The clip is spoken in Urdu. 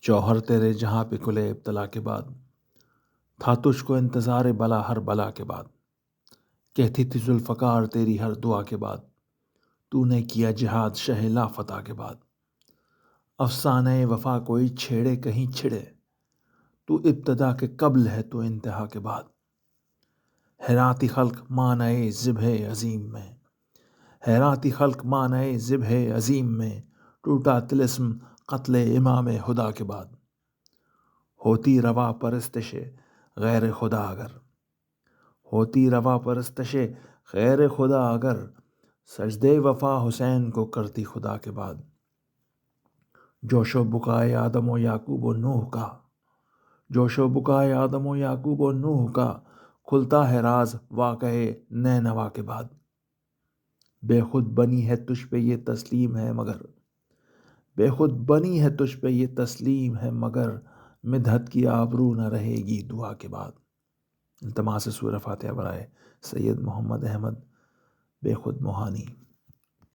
جوہر تیرے جہاں پہ کھلے ابتلا کے بعد، تھا تجھ کو انتظار بلا ہر بلا کے بعد، کہتی تھی ذوالفقار تیری ہر دعا کے بعد، تو نے کیا جہاد شہ لا فتح کے بعد، افسانہ وفا کوئی چھیڑے کہیں چھڑے، تو ابتدا کے قبل ہے تو انتہا کے بعد، حیراتی خلق معنی ذبح عظیم میں، حیراتی خلق معنی ذبح عظیم میں، ٹوٹا طلسم قتل امام خدا کے بعد، ہوتی روا پرستش غیر خدا اگر، ہوتی روا پرستش غیر خدا اگر، سجدے وفا حسین کو کرتی خدا کے بعد، جوش و بکائے آدم و یعقوب و نوح کا، جوش و بکائے آدم و یعقوب و نوح کا، کھلتا ہے راز واقعے نینوا کے بعد، بے خود بنی ہے تجھ پہ یہ تسلیم ہے مگر، بے خود بنی ہے تجھ پہ یہ تسلیم ہے مگر، مدحت کی آبرو نہ رہے گی دعا کے بعد۔ التماس سورہ فاتحہ برائے سید محمد احمد بے خود موہانی۔